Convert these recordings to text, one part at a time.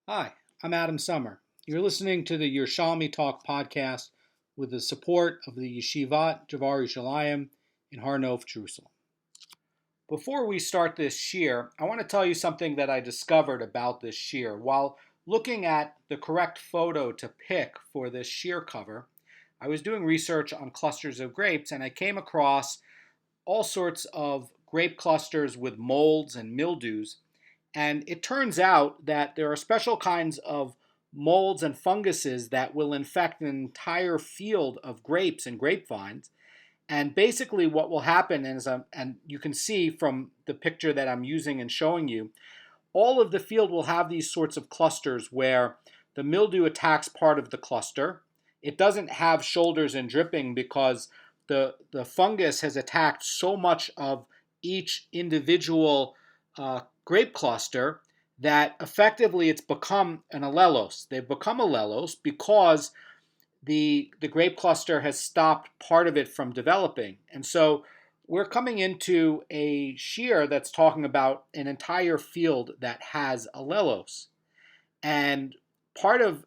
Hi, I'm Adam Summer. You're listening to the Yerushalmi Talk podcast with the support of the Yeshivat Javar Yerushalayim in Har Nof, Jerusalem. Before we start this shiur, I want to tell you something that I discovered about this shiur. While looking at the correct photo to pick for this shiur cover, I was doing research on clusters of grapes and I came across all sorts of grape clusters with molds and mildews. And it turns out that there are special kinds of molds and funguses that will infect an entire field of grapes and grapevines. And basically, what will happen is, and you can see from the picture that I'm using and showing you, all of the field will have these sorts of clusters where the mildew attacks part of the cluster. It doesn't have shoulders and dripping because the fungus has attacked so much of each individual grape cluster that effectively it's become an oleilos. They've become oleilos because the grape cluster has stopped part of it from developing. And so we're coming into a shiur that's talking about an entire field that has oleilos. And part of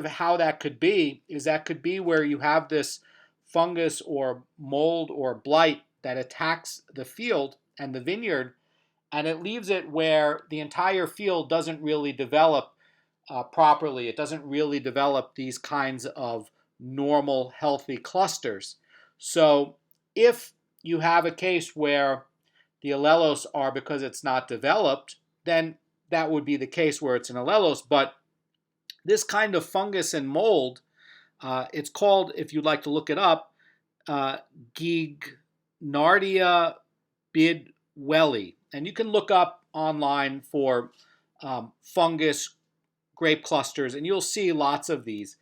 how that could be is that could be where you have this fungus or mold or blight that attacks the field and the vineyard, and it leaves it where the entire field doesn't really develop properly. It doesn't really develop these kinds of normal, healthy clusters. So if you have a case where the oleilos are because it's not developed, then that would be the case where it's an oleilos. But this kind of fungus and mold, it's called, if you'd like to look it up, Guignardia Bidwellii. And you can look up online for fungus grape clusters, and you'll see lots of these.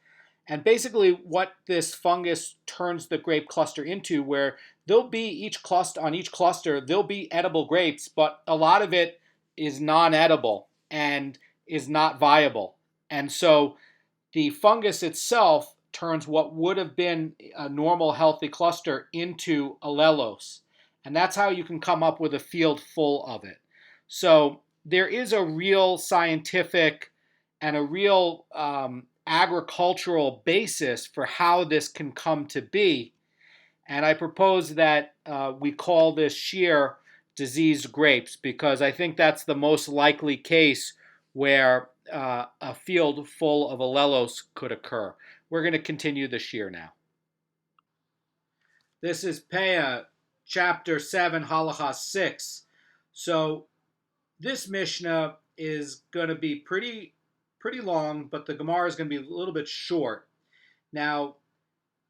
And basically, what this fungus turns the grape cluster into, where there'll be each cluster, there'll be edible grapes, but a lot of it is non-edible and is not viable. And so the fungus itself turns what would have been a normal healthy cluster into oleilos. And that's how you can come up with a field full of it. So there is a real scientific and a real agricultural basis for how this can come to be. And I propose that we call this shiur diseased grapes, because I think that's the most likely case where a field full of oleilos could occur. We're going to continue the shiur now. This is Peah, chapter 7, Halacha 6. So this Mishnah is going to be pretty long, but the Gemara is going to be a little bit short. Now,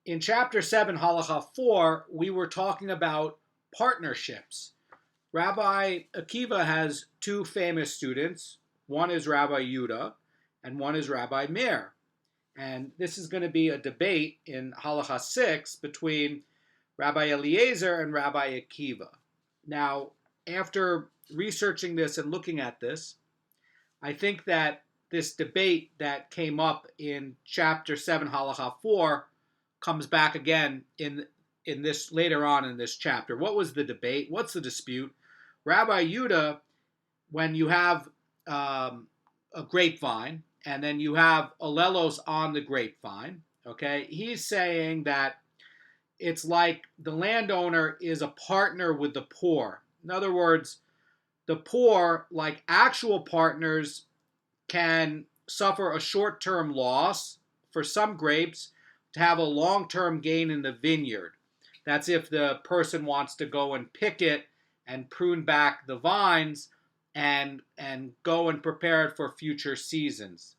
in chapter 7, Halacha 4, we were talking about partnerships. Rabbi Akiva has two famous students. One is Rabbi Yehuda, and one is Rabbi Meir. And this is going to be a debate in Halacha 6 between Rabbi Eliezer and Rabbi Akiva. Now, after researching this and looking at this, I think that this debate that came up in chapter 7, Halacha 4, comes back again in this later on in this chapter. What was the debate? What's the dispute? Rabbi Yehuda, when you have a grapevine and then you have oleilos on the grapevine, okay, he's saying that it's like the landowner is a partner with the poor. In other words, the poor, like actual partners, can suffer a short-term loss for some grapes to have a long-term gain in the vineyard. That's if the person wants to go and pick it and prune back the vines and go and prepare it for future seasons.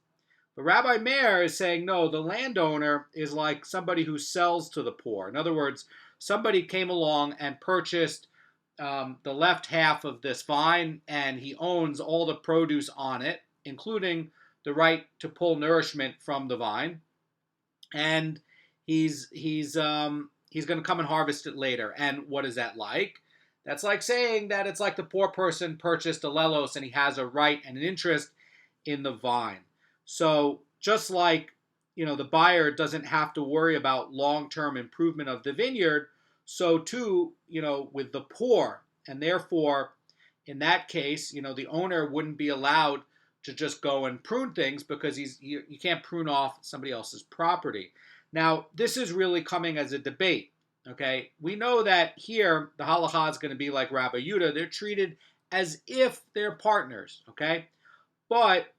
But Rabbi Meir is saying, no, the landowner is like somebody who sells to the poor. In other words, somebody came along and purchased the left half of this vine, and he owns all the produce on it, including the right to pull nourishment from the vine, and he's going to come and harvest it later. And what is that like? That's like saying that it's like the poor person purchased oleilos and he has a right and an interest in the vine. So just like, the buyer doesn't have to worry about long-term improvement of the vineyard, so too, with the poor. And therefore, in that case, the owner wouldn't be allowed to just go and prune things because you can't prune off somebody else's property. Now, this is really coming as a debate. Okay, we know that here the halacha is going to be like Rabbi Yehuda. They're treated as if they're partners. Okay, but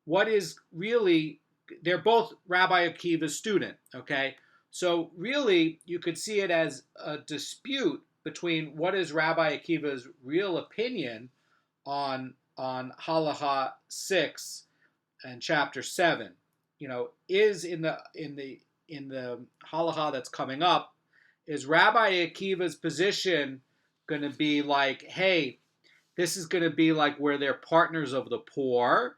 what is really, they're both Rabbi Akiva's student. Okay, so really you could see it as a dispute between what is Rabbi Akiva's real opinion on halacha 6 and chapter 7. Is in the halacha that's coming up, is Rabbi Akiva's position going to be like, hey, this is going to be like where they're partners of the poor?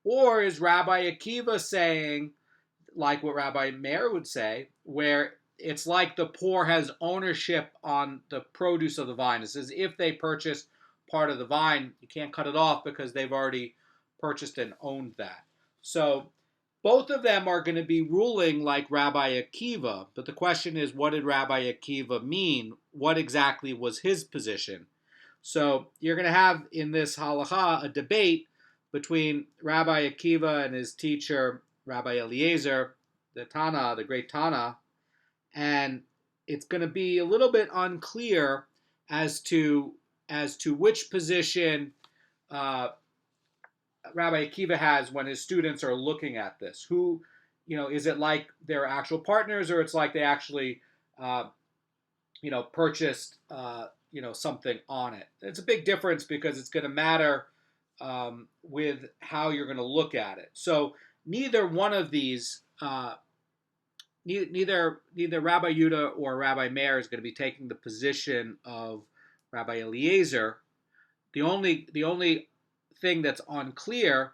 Or is Rabbi Akiva saying, like what Rabbi Meir would say, where it's like the poor has ownership on the produce of the vine? It's as if they purchased part of the vine. You can't cut it off because they've already purchased and owned that. So both of them are going to be ruling like Rabbi Akiva, but the question is, what did Rabbi Akiva mean? What exactly was his position? So you're going to have in this halacha a debate between Rabbi Akiva and his teacher, Rabbi Eliezer, the Tana, the great Tana, and it's going to be a little bit unclear as to which position Rabbi Akiva has when his students are looking at this. Who, is it like they're actual partners, or it's like they actually, purchased, something on it? It's a big difference because it's going to matter with how you're going to look at it. So neither one of these, neither Rabbi Yehuda or Rabbi Meir is going to be taking the position of Rabbi Eliezer. The only thing that's unclear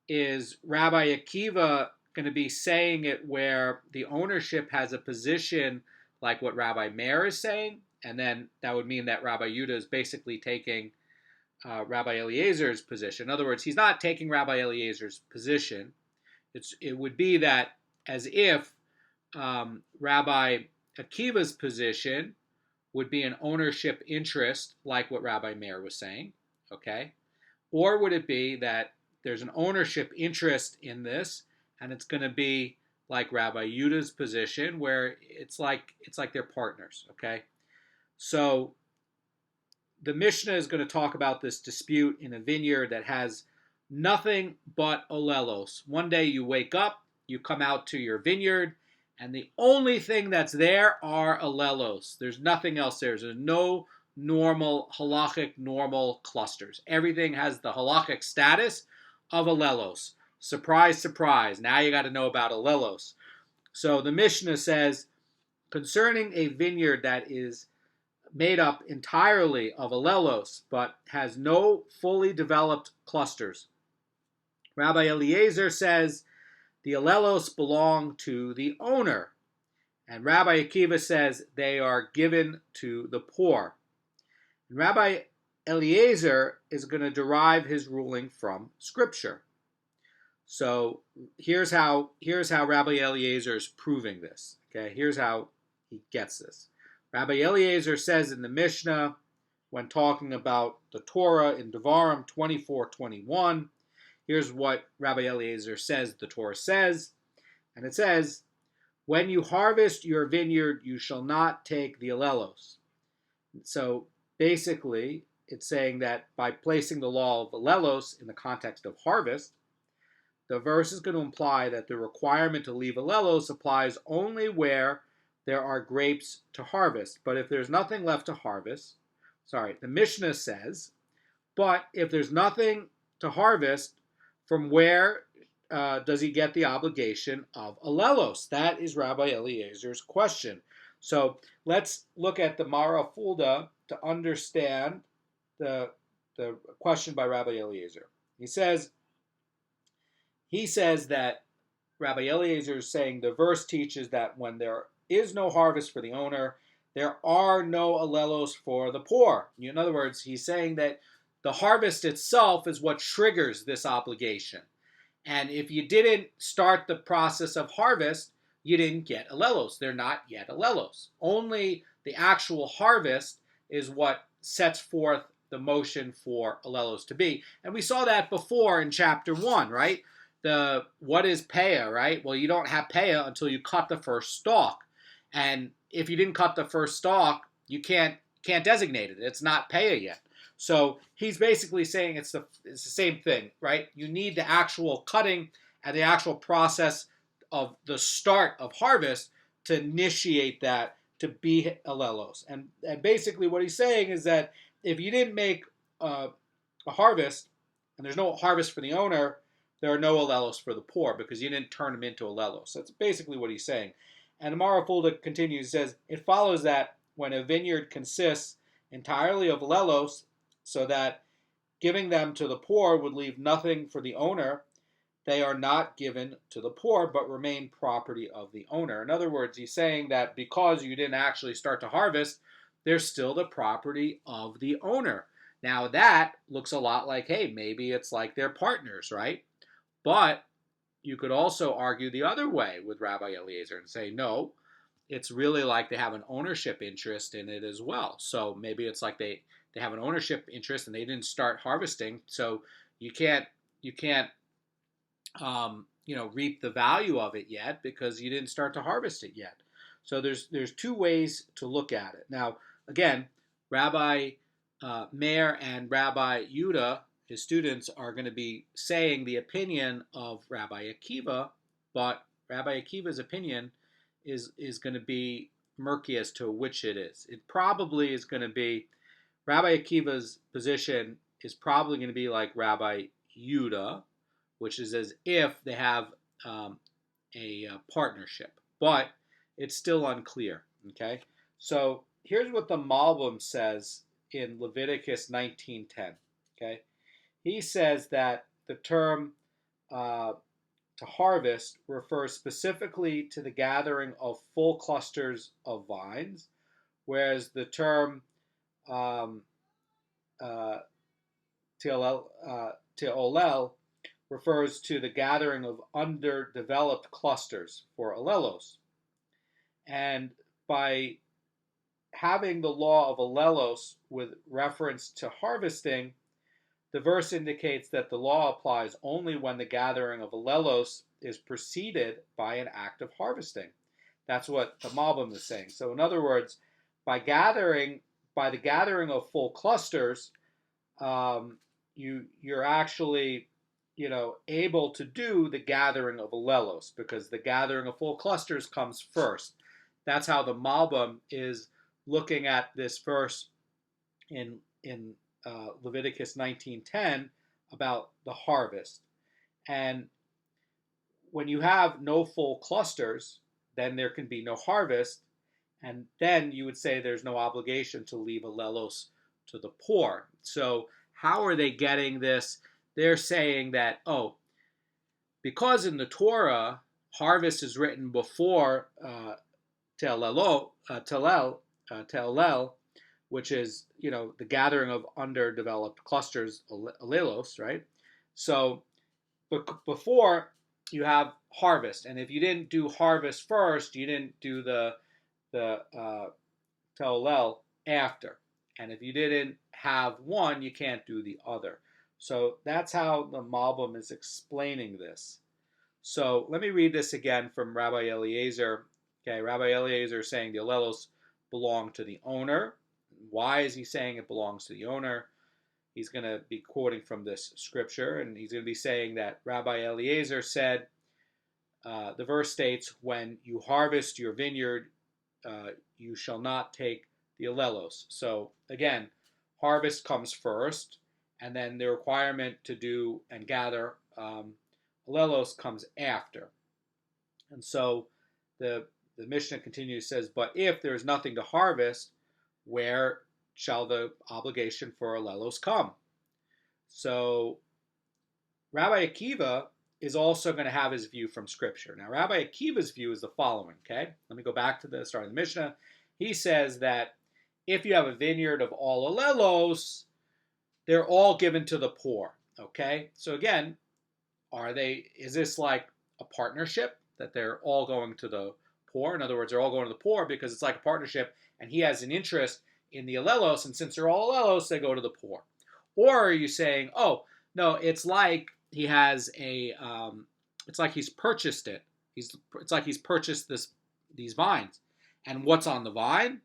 is Rabbi Akiva going to be saying it where the ownership has a position like what Rabbi Meir is saying, and then that would mean that Rabbi Yehuda is basically taking Rabbi Eliezer's position. In other words, he's not taking Rabbi Eliezer's position. It would be that as if Rabbi Akiva's position would be an ownership interest like what Rabbi Meir was saying, okay? Or would it be that there's an ownership interest in this, and it's going to be like Rabbi Yehuda's position, where it's like they're partners, okay? So the Mishnah is going to talk about this dispute in a vineyard that has nothing but oleilos. One day you wake up, you come out to your vineyard, and the only thing that's there are oleilos. There's nothing else there. There's no normal halachic normal clusters. Everything has the halachic status of oleilos. Surprise, surprise. Now you got to know about oleilos. So the Mishnah says, concerning a vineyard that is made up entirely of oleilos but has no fully developed clusters, Rabbi Eliezer says the oleilos belong to the owner, and Rabbi Akiva says they are given to the poor. And Rabbi Eliezer is going to derive his ruling from Scripture. So here's how Rabbi Eliezer is proving this. Okay, here's how he gets this. Rabbi Eliezer says in the Mishnah, when talking about the Torah in Beurim 24:21, here's what Rabbi Eliezer says the Torah says, and it says, "When you harvest your vineyard, you shall not take the oleilos." So basically, it's saying that by placing the law of oleilos in the context of harvest, the verse is going to imply that the requirement to leave oleilos applies only where there are grapes to harvest. But if there's nothing left to harvest, the Mishnah says, but if there's nothing to harvest, from where does he get the obligation of oleilos? That is Rabbi Eliezer's question. So let's look at the Mara Fulda to understand the question by Rabbi Eliezer. He says that Rabbi Eliezer is saying the verse teaches that when there is no harvest for the owner, there are no oleilos for the poor. In other words, he's saying that the harvest itself is what triggers this obligation. And if you didn't start the process of harvest, you didn't get oleilos. They're not yet oleilos. Only the actual harvest is what sets forth the motion for oleilos to be. And we saw that before in chapter 1, right? What is Peah, right? Well, you don't have Peah until you cut the first stalk. And if you didn't cut the first stalk, you can't designate it. It's not Peah yet. So he's basically saying it's the same thing, right? You need the actual cutting and the actual process of the start of harvest to initiate that to be oleilos. And basically what he's saying is that if you didn't make a harvest, and there's no harvest for the owner, there are no oleilos for the poor because you didn't turn them into oleilos. That's basically what he's saying. And Amara Fulda continues, says, it follows that when a vineyard consists entirely of oleilos, so that giving them to the poor would leave nothing for the owner, they are not given to the poor, but remain property of the owner. In other words, he's saying that because you didn't actually start to harvest, they're still the property of the owner. Now that looks a lot like, hey, maybe it's like they're partners, right? But you could also argue the other way with Rabbi Eliezer and say, no, it's really like they have an ownership interest in it as well. So maybe it's like they have an ownership interest and they didn't start harvesting, so you can't reap the value of it yet because you didn't start to harvest it yet. So there's two ways to look at it. Now, again, Rabbi Meir and Rabbi Yehuda, his students, are going to be saying the opinion of Rabbi Akiva, but Rabbi Akiva's opinion is going to be murky as to which it is. It probably is going to be, Rabbi Akiva's position is probably going to be like Rabbi Yehuda, which is as if they have a partnership, but it's still unclear. Okay, so here's what the Malbim says in Leviticus 19:10. Okay, he says that the term to harvest refers specifically to the gathering of full clusters of vines, whereas the term teolel refers to the gathering of underdeveloped clusters for oleilos. And by having the law of oleilos with reference to harvesting, the verse indicates that the law applies only when the gathering of oleilos is preceded by an act of harvesting. That's what the Malbim is saying. So in other words, by the gathering of full clusters, you're actually able to do the gathering of oleilos because the gathering of full clusters comes first. That's how the Malbim is looking at this verse in Leviticus 19:10 about the harvest. And when you have no full clusters, then there can be no harvest, and then you would say there's no obligation to leave oleilos to the poor. So how are they getting this? They're saying that, because in the Torah, harvest is written before Teolel, which is, the gathering of underdeveloped clusters, oleilos, right? So before you have harvest, and if you didn't do harvest first, you didn't do the Teolel after. And if you didn't have one, you can't do the other. So that's how the Malbim is explaining this. So let me read this again from Rabbi Eliezer. Okay, Rabbi Eliezer is saying the oleilos belong to the owner. Why is he saying it belongs to the owner? He's going to be quoting from this scripture, and he's going to be saying that Rabbi Eliezer said, the verse states, when you harvest your vineyard, you shall not take the oleilos. So again, harvest comes first, and then the requirement to do and gather oleilos comes after. And so the Mishnah continues, says, but if there is nothing to harvest, where shall the obligation for oleilos come? So Rabbi Akiva is also going to have his view from Scripture. Now, Rabbi Akiva's view is the following, okay? Let me go back to the start of the Mishnah. He says that if you have a vineyard of all oleilos, they're all given to the poor, okay? So again, is this like a partnership that they're all going to the poor? In other words, they're all going to the poor because it's like a partnership and he has an interest in the oleilos, and since they're all oleilos, they go to the poor. Or are you saying, oh, no, it's like he has it's like he's purchased it. It's like he's purchased these vines. And what's on the vine?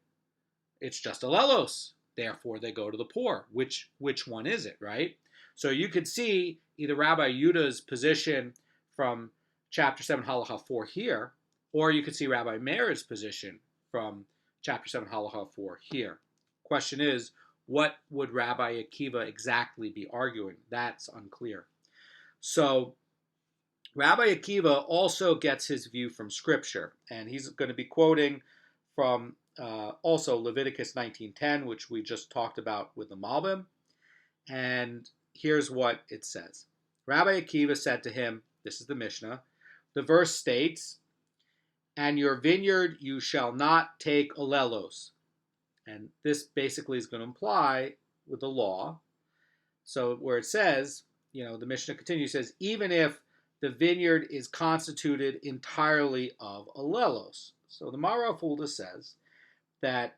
It's just oleilos. Therefore, they go to the poor. Which one is it, right? So you could see either Rabbi Yudah's position from chapter 7, halacha 4 here, or you could see Rabbi Meir's position from chapter 7, halacha 4 here. Question is, what would Rabbi Akiva exactly be arguing? That's unclear. So Rabbi Akiva also gets his view from Scripture, and he's going to be quoting from also Leviticus 19:10, which we just talked about with the Malbim. And here's what it says. Rabbi Akiva said to him, this is the Mishnah, the verse states, and your vineyard you shall not take oleilos. And this basically is going to imply with the law. So where it says, the Mishnah continues, says, even if the vineyard is constituted entirely of oleilos. So the Mara Fulda says that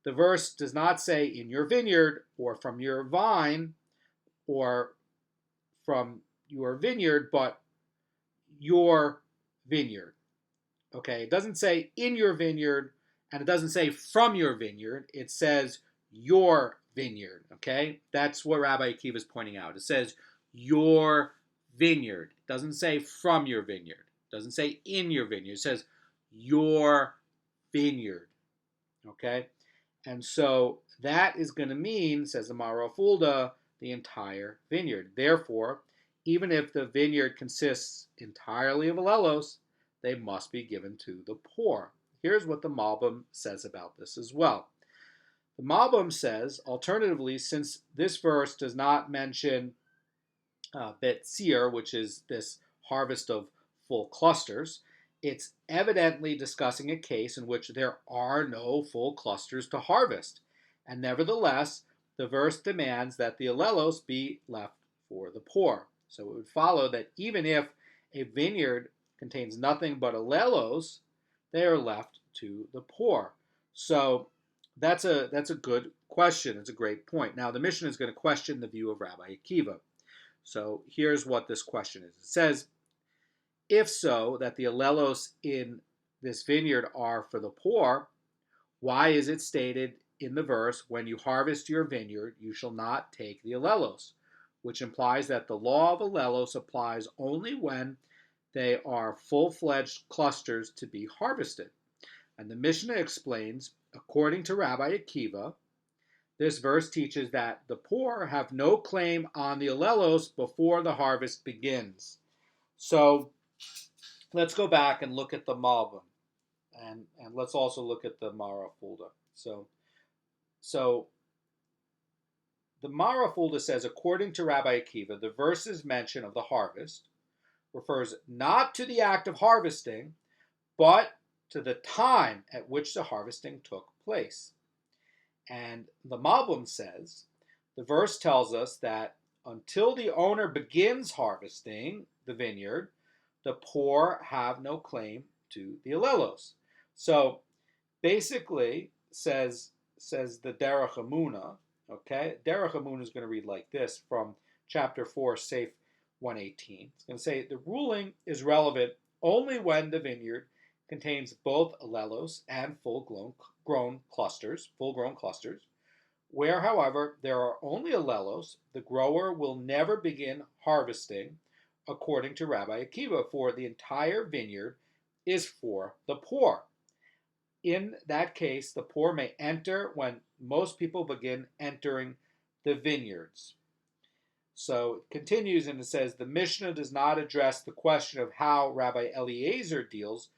the verse does not say in your vineyard or from your vine or from your vineyard, but your vineyard. Okay, it doesn't say in your vineyard, and it doesn't say from your vineyard. It says your vineyard. Okay, that's what Rabbi Akiva is pointing out. It says your vineyard. It doesn't say from your vineyard. It doesn't say in your vineyard. It says your vineyard. Okay, and so that is going to mean, says the Mara Fulda, the entire vineyard. Therefore, even if the vineyard consists entirely of oleilos, they must be given to the poor. Here's what the Malbim says about this as well. The Malbim says, alternatively, since this verse does not mention betsier, which is this harvest of full clusters, it's evidently discussing a case in which there are no full clusters to harvest. And nevertheless, the verse demands that the oleilos be left for the poor. So it would follow that even if a vineyard contains nothing but oleilos, they are left to the poor. So that's a good question. It's a great point. Now the Mishnah is going to question the view of Rabbi Akiva. So here's what this question is. It says, if so, that the oleilos in this vineyard are for the poor, why is it stated in the verse, when you harvest your vineyard, you shall not take the oleilos, which implies that the law of oleilos applies only when they are full-fledged clusters to be harvested. And the Mishnah explains, according to Rabbi Akiva, this verse teaches that the poor have no claim on the oleilos before the harvest begins. So let's go back and look at the Malbim, and let's also look at the Mara Fulda. So the Mara Fulda says, according to Rabbi Akiva, the verse's mention of the harvest refers not to the act of harvesting, but to the time at which the harvesting took place. And the Malbim says, the verse tells us that until the owner begins harvesting the vineyard, the poor have no claim to the oleilos. So basically, says the Derech Emunah, okay? Derech Emunah is going to read like this from chapter 4, Seif 118. It's going to say, the ruling is relevant only when the vineyard contains both oleilos and full-grown clusters, where, however, there are only oleilos, the grower will never begin harvesting, according to Rabbi Akiva, for the entire vineyard is for the poor. In that case, the poor may enter when most people begin entering the vineyards. So it continues and it says, the Mishnah does not address the question of how Rabbi Eliezer deals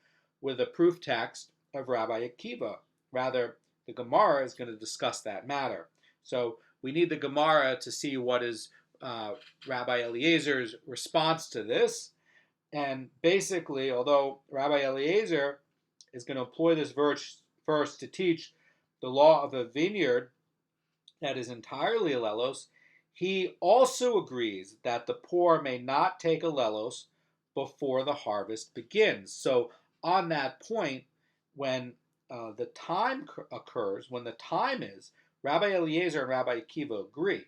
with the proof text of Rabbi Akiva. Rather, the Gemara is going to discuss that matter. So we need the Gemara to see what is Rabbi Eliezer's response to this. And basically, although Rabbi Eliezer is going to employ this verse first to teach the law of a vineyard that is entirely oleilos, he also agrees that the poor may not take oleilos before the harvest begins. So on that point, when the time occurs, when the time is Rabbi Eliezer and Rabbi Akiva agree.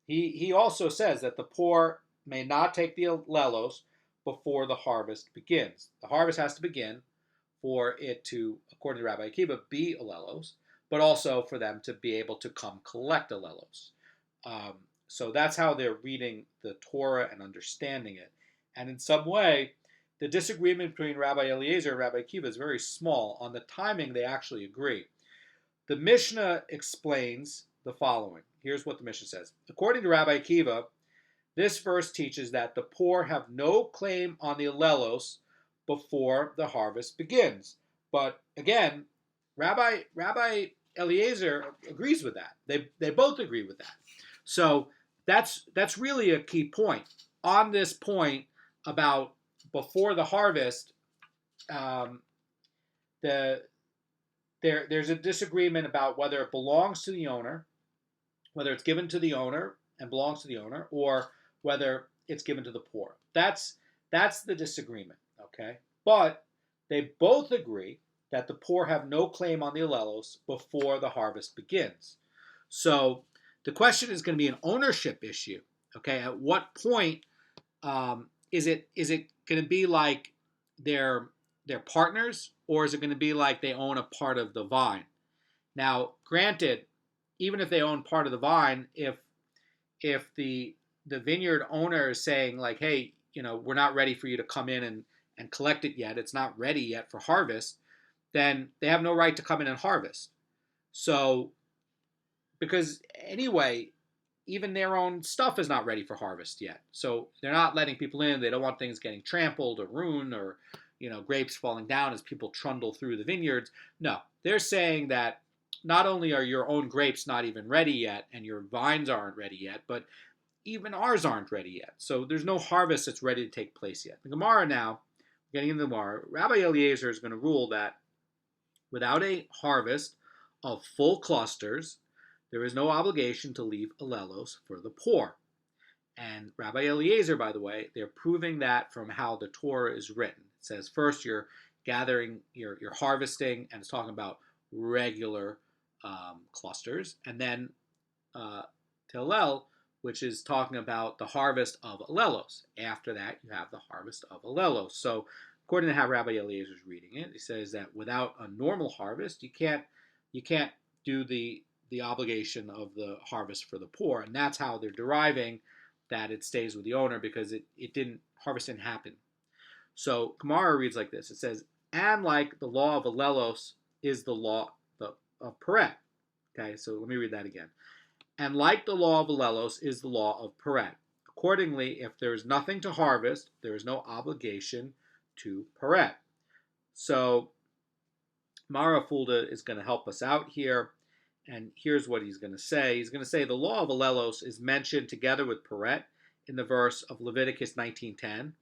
He also says that the poor may not take the oleilos before the harvest begins. The harvest has to begin for it to, according to Rabbi Akiva, be oleilos, but also for them to be able to come collect oleilos. So that's how they're reading the Torah and understanding it. And in some way, the disagreement between Rabbi Eliezer and Rabbi Akiva is very small. On the timing, they actually agree. The Mishnah explains the following. Here's what the Mishnah says. According to Rabbi Akiva, this verse teaches that the poor have no claim on the oleilos before the harvest begins. But again, Rabbi Eliezer agrees with that. They both agree with that. So that's really a key point. On this point about before the harvest, there's a disagreement about whether it belongs to the owner, whether it's given to the owner and belongs to the owner, or whether it's given to the poor. That's the disagreement, okay? But they both agree that the poor have no claim on the oleilos before the harvest begins. So the question is going to be an ownership issue, okay? At what point is it going to be like they're partners, or is it going to be like they own a part of the vine? Now, granted, even if they own part of the vine, if the vineyard owner is saying like, hey, we're not ready for you to come in and collect it yet, it's not ready yet for harvest, then they have no right to come in and harvest. So, because anyway, even their own stuff is not ready for harvest yet. So they're not letting people in. They don't want things getting trampled or ruined, or grapes falling down as people trundle through the vineyards. No, they're saying that not only are your own grapes not even ready yet, and your vines aren't ready yet, but even ours aren't ready yet. So there's no harvest that's ready to take place yet. The Gemara now, getting into the Gemara, Rabbi Eliezer is going to rule that without a harvest of full clusters, there is no obligation to leave oleilos for the poor. And Rabbi Eliezer, by the way, they're proving that from how the Torah is written. It says first you're gathering, you're harvesting, and it's talking about regular clusters, and then Telel, which is talking about the harvest of oleilos. After that, you have the harvest of oleilos. So, according to how Rabbi Eliezer is reading it, he says that without a normal harvest, you can't do the obligation of the harvest for the poor, and that's how they're deriving that it stays with the owner, because harvest didn't happen. So Gemara reads like this. It says, and like the law of oleilos is the law of Peret. Okay, so let me read that again. And like the law of oleilos is the law of Peret. Accordingly, if there is nothing to harvest, there is no obligation to Peret. So Mara Fulda is going to help us out here. And here's what he's going to say. He's going to say the law of oleilos is mentioned together with Peret in the verse of Leviticus 19:10,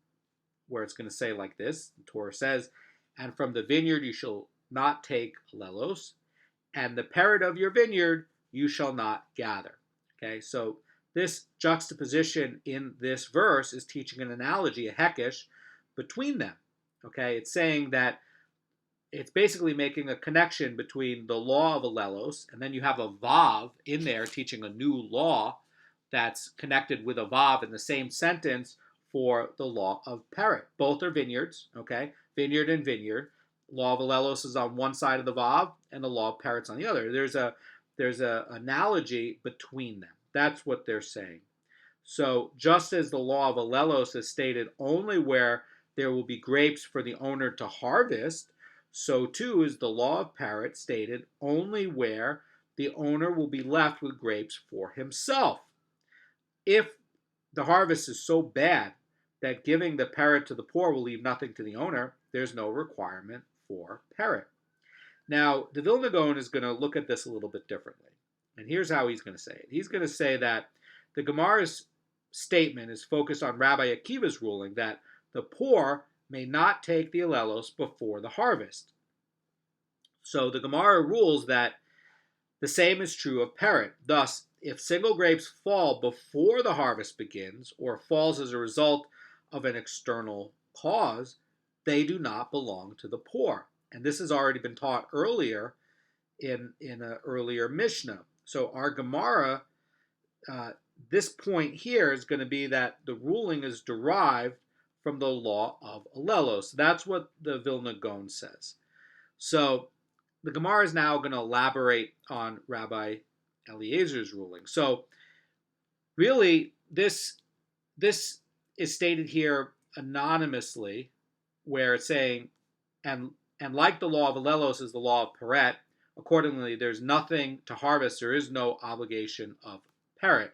where it's going to say like this. The Torah says, and from the vineyard you shall not take oleilos, and the parent of your vineyard you shall not gather. Okay, so this juxtaposition in this verse is teaching an analogy, a hekesh, between them. Okay, it's saying that it's basically making a connection between the law of oleilos, and then you have a vav in there teaching a new law that's connected with a vav in the same sentence for the law of peret. Both are vineyards, okay? Vineyard and vineyard. Law of oleilos is on one side of the vav, and the law of peret's on the other. There's a analogy between them. That's what they're saying. So just as the law of oleilos is stated only where there will be grapes for the owner to harvest, so too is the law of peret stated only where the owner will be left with grapes for himself. If the harvest is so bad that giving the peret to the poor will leave nothing to the owner, there's no requirement for peret. Now, the Vilna Goan is going to look at this a little bit differently. And here's how he's going to say it. He's going to say that the Gemara's statement is focused on Rabbi Akiva's ruling that the poor may not take the oleilos before the harvest. So the Gemara rules that the same is true of peret. Thus, if single grapes fall before the harvest begins, or falls as a result of an external cause, they do not belong to the poor. And this has already been taught earlier in an earlier Mishnah. So our Gemara, this point here is going to be that the ruling is derived from the law of oleilos. That's what the Vilna Goan says. So the Gemara is now going to elaborate on Rabbi Eliezer's ruling. So really, this is stated here anonymously, where it's saying, and like the law of oleilos is the law of peret, accordingly, there's nothing to harvest. There is no obligation of peret.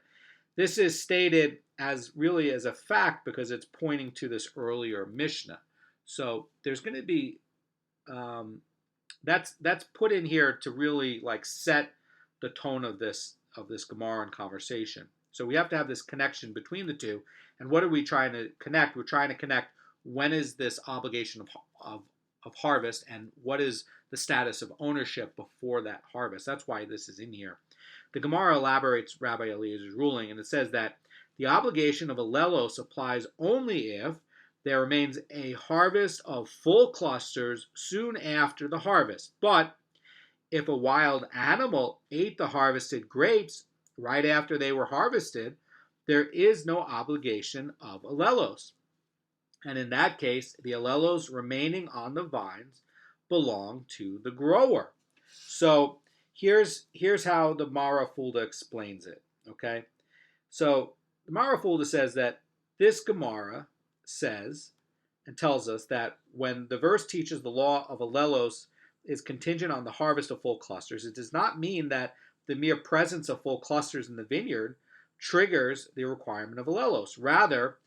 This is stated as really as a fact because it's pointing to this earlier Mishnah. So there's going to be that's put in here to really like set the tone of this Gemara and conversation. So we have to have this connection between the two. And what are we trying to connect? We're trying to connect when is this obligation of harvest and what is the status of ownership before that harvest. That's why this is in here. The Gemara elaborates Rabbi Eliezer's ruling, and it says that the obligation of oleilos applies only if there remains a harvest of full clusters soon after the harvest. But if a wild animal ate the harvested grapes right after they were harvested, there is no obligation of oleilos. And in that case, the oleilos remaining on the vines belong to the grower. So here's how the Mara Fulda explains it. Okay, so the Mara Fulda says that this Gemara says and tells us that when the verse teaches the law of oleilos is contingent on the harvest of full clusters, it does not mean that the mere presence of full clusters in the vineyard triggers the requirement of oleilos. Rather,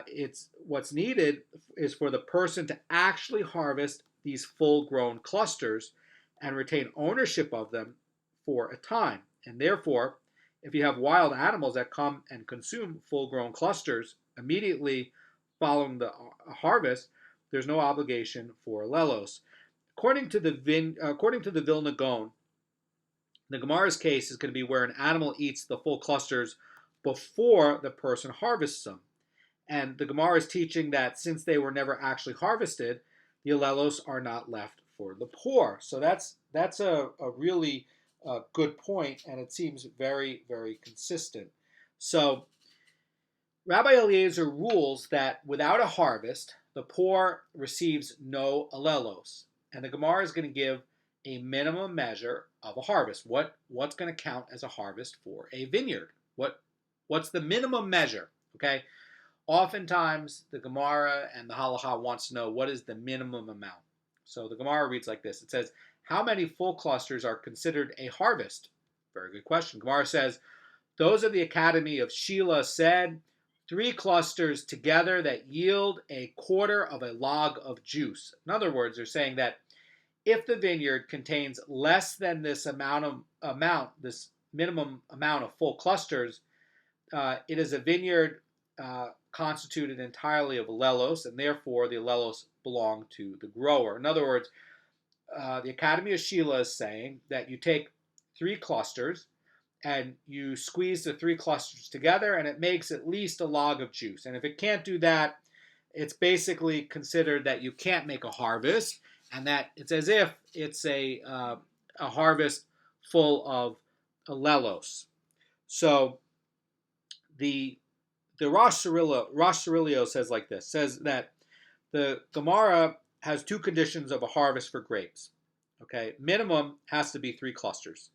it's what's needed is for the person to actually harvest these full-grown clusters and retain ownership of them for a time. And therefore, if you have wild animals that come and consume full-grown clusters immediately following the harvest, there's no obligation for oleilos. According to the Vilna Goan, the Gemara's case is going to be where an animal eats the full clusters before the person harvests them. And the Gemara is teaching that since they were never actually harvested, the oleilos are not left for the poor. So that's a really good point, and it seems very, very consistent. So Rabbi Eliezer rules that without a harvest, the poor receives no oleilos. And the Gemara is going to give a minimum measure of a harvest. What's going to count as a harvest for a vineyard? What's the minimum measure? Okay. Oftentimes, the Gemara and the Halacha wants to know what is the minimum amount. So the Gemara reads like this. It says, how many full clusters are considered a harvest? Very good question. Gemara says, those of the Academy of Sheila said, 3 clusters together that yield a quarter of a log of juice. In other words, they're saying that if the vineyard contains less than this this minimum amount of full clusters, it is a vineyard constituted entirely of oleilos, and therefore the oleilos belong to the grower. In other words, the Academy of Sheila is saying that you take 3 clusters and you squeeze the 3 clusters together and it makes at least a log of juice. And if it can't do that, it's basically considered that you can't make a harvest, and that it's as if it's a harvest full of oleilos. So the Rosh Cirilio says like this, says that the Gemara has 2 conditions of a harvest for grapes. Okay, minimum has to be 3 clusters.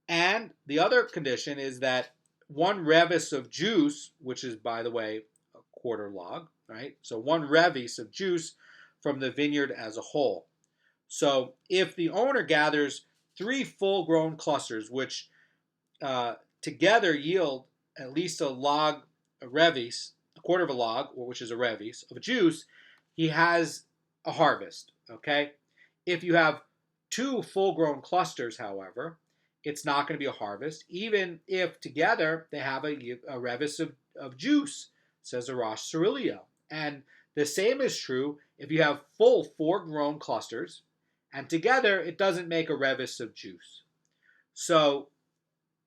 And the other condition is that 1 revis of juice, which is, by the way, a quarter log, right? So 1 revis of juice from the vineyard as a whole. So if the owner gathers 3 full-grown clusters, which together yield at least a log, a revis, a quarter of a log, which is a revis, of juice, he has a harvest, okay? If you have 2 full-grown clusters, however, it's not going to be a harvest, even if together they have a revis of juice, says the Rosh Cirilio. And the same is true if you have full 4 clusters, and together it doesn't make a revis of juice. So,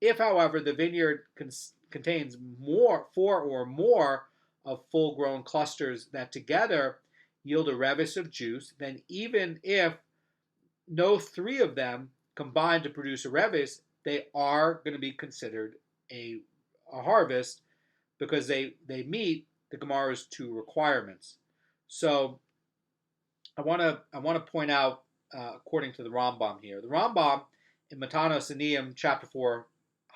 if, however, the vineyard contains 4 or more of full-grown clusters that together yield a revis of juice, then even if no 3 of them combine to produce a revis, they are going to be considered a harvest because they meet the Gemara's two requirements. So I want to point out, according to the Rambam here, the Rambam in Matanos Aniyim, chapter 4,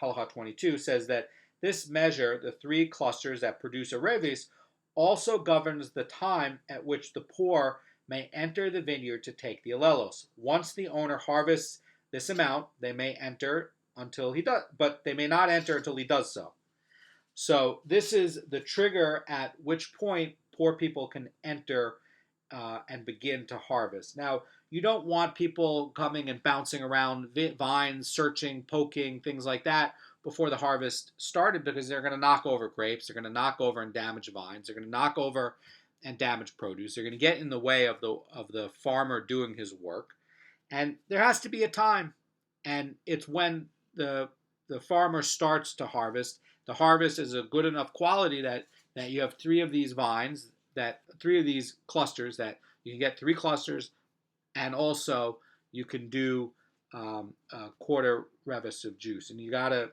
Halacha 22, says that this measure, the three clusters that produce a revis, also governs the time at which the poor may enter the vineyard to take the oleilos. Once the owner harvests this amount, they may enter until he does, but they may not enter until he does so. So this is the trigger at which point poor people can enter and begin to harvest. Now, you don't want people coming and bouncing around vines, searching, poking, things like that before the harvest started, because they're going to knock over grapes, they're going to knock over and damage vines, they're going to knock over and damage produce, they're going to get in the way of the farmer doing his work. And there has to be a time, and it's when the farmer starts to harvest. The harvest is a good enough quality that you have three of these vines, three of these clusters, that you can get three clusters, and also you can do a quarter revis of juice, and you got a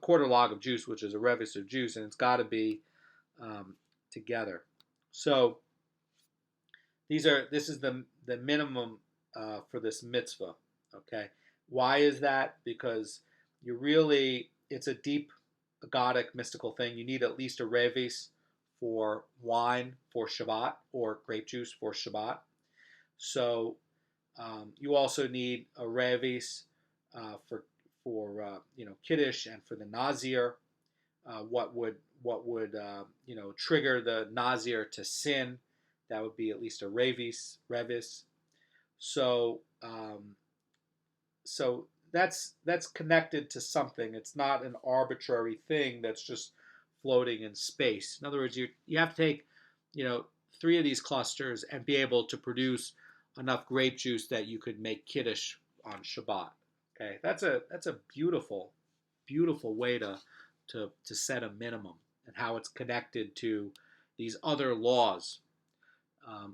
quarter log of juice, which is a revis of juice, and it's got to be together. So this is the minimum for this mitzvah. Okay, why is that? Because it's a deep, agadic, mystical thing. You need at least a revis for wine for Shabbat, or grape juice for Shabbat. So you also need a revis for Kiddush and for the Nazir. What would trigger the Nazir to sin? That would be at least a revis. So that's connected to something. It's not an arbitrary thing that's just floating in space. In other words, you have to take three of these clusters and be able to produce enough grape juice that you could make Kiddush on Shabbat. Okay, that's a beautiful way to set a minimum, and how it's connected to these other laws.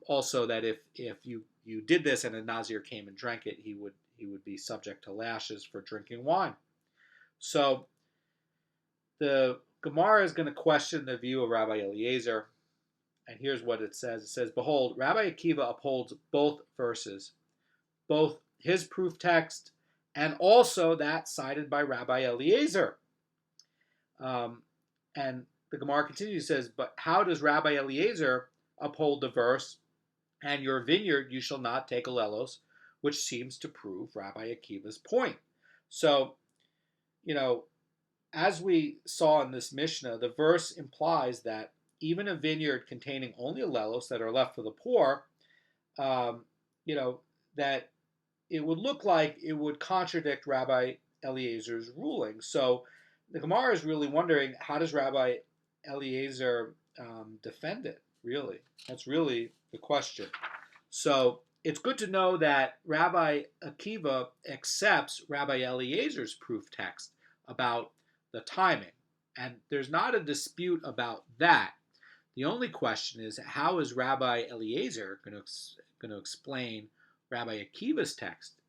Also, that if you did this and a Nazir came and drank it, he would be subject to lashes for drinking wine. So the Gemara is going to question the view of Rabbi Eliezer, and here's what it says. It says, "Behold, Rabbi Akiva upholds both verses, both his proof text and also that cited by Rabbi Eliezer." And the Gemara continues, says, "But how does Rabbi Eliezer uphold the verse, 'And your vineyard you shall not take oleilos,' which seems to prove Rabbi Akiva's point?" So, as we saw in this Mishnah, the verse implies that even a vineyard containing only oleilos that are left for the poor, that it would look like it would contradict Rabbi Eliezer's ruling. So the Gemara is really wondering, how does Rabbi Eliezer defend it? Really, that's really the question. So it's good to know that Rabbi Akiva accepts Rabbi Eliezer's proof text about the timing, and there's not a dispute about that. The only question is, how is Rabbi Eliezer going to explain Rabbi Akiva's text?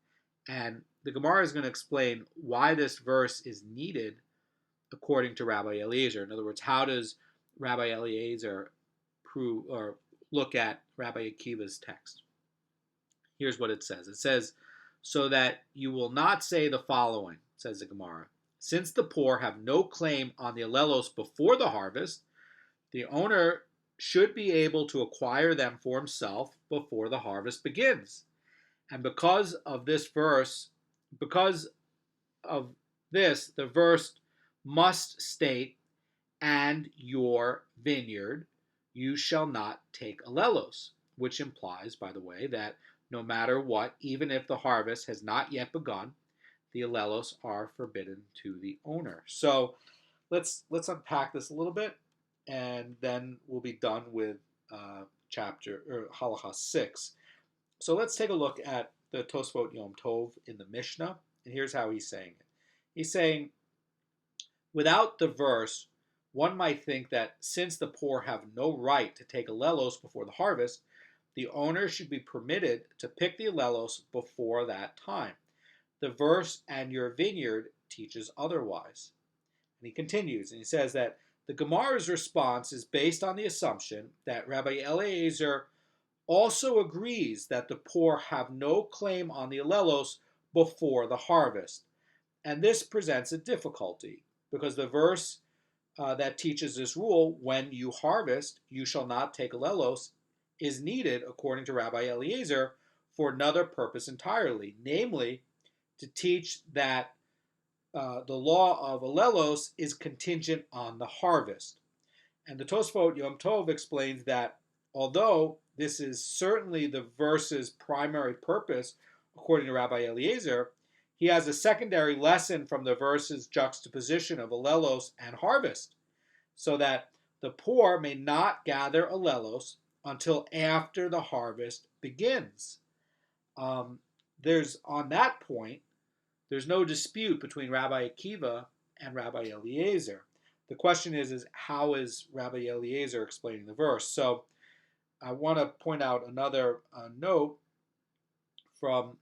And the Gemara is going to explain why this verse is needed according to Rabbi Eliezer. In other words, how does Rabbi Eliezer prove or look at Rabbi Akiva's text? Here's what it says. It says, "So that you will not say the following," says the Gemara, "Since the poor have no claim on the oleilos before the harvest, the owner should be able to acquire them for himself before the harvest begins. And because of this, the verse must state, 'And your vineyard you shall not take oleilos,' which implies, by the way, that no matter what, even if the harvest has not yet begun, the oleilos are forbidden to the owner." So let's unpack this a little bit, and then we'll be done with Halacha 6. So let's take a look at the Tosfot Yom Tov in the Mishnah, and here's how he's saying it. He's saying, without the verse, one might think that since the poor have no right to take oleilos before the harvest, the owner should be permitted to pick the oleilos before that time. The verse, "And your vineyard teaches otherwise. And he continues, and he says that the Gemara's response is based on the assumption that Rabbi Eliezer also agrees that the poor have no claim on the oleilos before the harvest. And this presents a difficulty because the verse that teaches this rule, when you harvest, you shall not take oleilos, is needed, according to Rabbi Eliezer, for another purpose entirely, namely to teach that the law of oleilos is contingent on the harvest. And the Tosfot Yom Tov explains that although this is certainly the verse's primary purpose, according to Rabbi Eliezer, he has a secondary lesson from the verse's juxtaposition of oleilos and harvest, so that the poor may not gather oleilos until after the harvest begins. On that point, there's no dispute between Rabbi Akiva and Rabbi Eliezer. The question is how is Rabbi Eliezer explaining the verse? So I want to point out another note from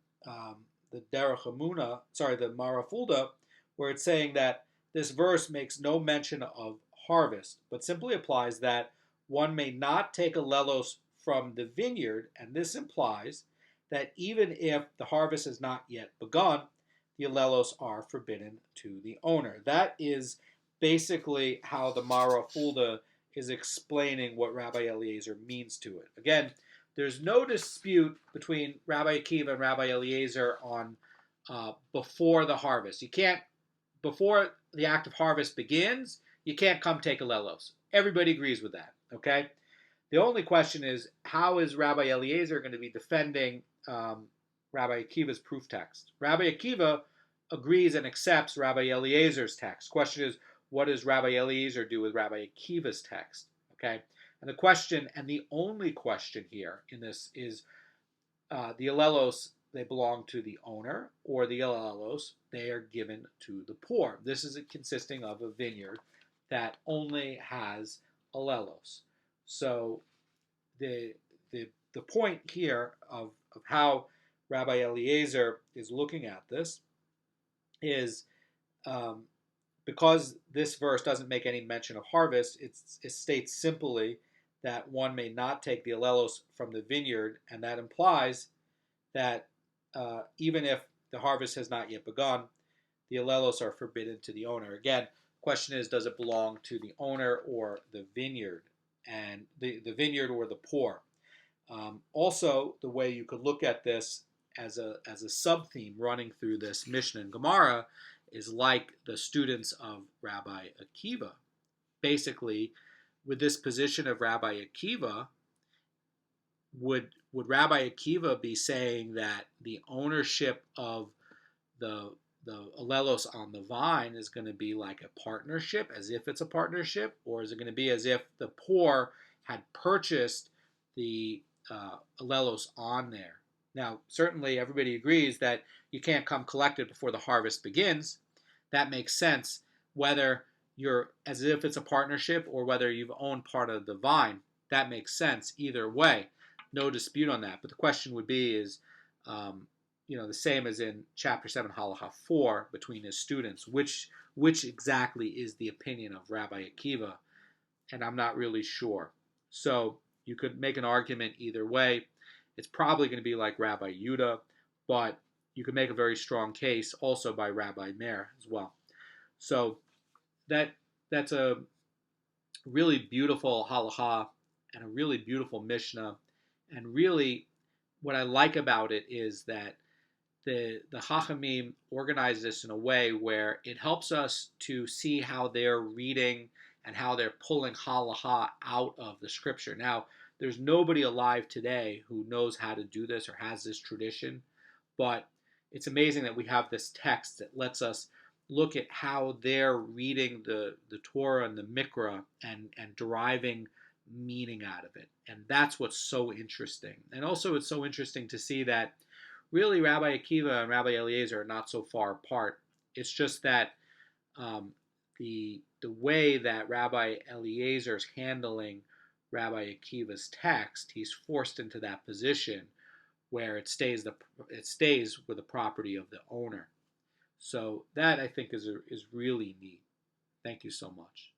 the the Marafulda, where it's saying that this verse makes no mention of harvest, but simply applies that one may not take oleilos from the vineyard, and this implies that even if the harvest has not yet begun, the oleilos are forbidden to the owner. That is basically how the Marafulda is explaining what Rabbi Eliezer means to it. Again, there's no dispute between Rabbi Akiva and Rabbi Eliezer on before the harvest. You can't, before the act of harvest begins, you can't come take oleilos. Everybody agrees with that, okay? The only question is, how is Rabbi Eliezer going to be defending Rabbi Akiva's proof text? Rabbi Akiva agrees and accepts Rabbi Eliezer's text. Question is, what does Rabbi Eliezer do with Rabbi Akiva's text? Okay, and the question, and the only question here in this is, the oleilos, they belong to the owner, or the oleilos, they are given to the poor. This is consisting of a vineyard that only has oleilos. So the point here of how Rabbi Eliezer is looking at this is because this verse doesn't make any mention of harvest, it states simply that one may not take the oleilos from the vineyard, and that implies that even if the harvest has not yet begun, the oleilos are forbidden to the owner. Again, question is, does it belong to the owner or the vineyard, and the vineyard or the poor? Also, the way you could look at this as a sub-theme running through this Mishnah and Gemara is like the students of Rabbi Akiva. Basically, with this position of Rabbi Akiva, would Rabbi Akiva be saying that the ownership of the oleilos on the vine is going to be like a partnership, as if it's a partnership, or is it going to be as if the poor had purchased the oleilos on there? Now, certainly everybody agrees that you can't come collect it before the harvest begins. That makes sense, whether you're as if it's a partnership or whether you've owned part of the vine. That makes sense either way. No dispute on that. But the question would be is, the same as in chapter 7, Halacha 4, between his students. Which exactly is the opinion of Rabbi Akiva? And I'm not really sure. So you could make an argument either way. It's probably going to be like Rabbi Yudah, but you could make a very strong case also by Rabbi Meir as well. So that's a really beautiful halacha and a really beautiful Mishnah. And really, what I like about it is that the Chachamim organize this in a way where it helps us to see how they're reading and how they're pulling halacha out of the scripture. Now, there's nobody alive today who knows how to do this or has this tradition, but it's amazing that we have this text that lets us look at how they're reading the Torah and the Mikra and deriving meaning out of it. And that's what's so interesting. And also it's so interesting to see that really Rabbi Akiva and Rabbi Eliezer are not so far apart. It's just that the way that Rabbi Eliezer is handling Rabbi Akiva's text, he's forced into that position where it stays with the property of the owner. So that I think is really neat. Thank you so much.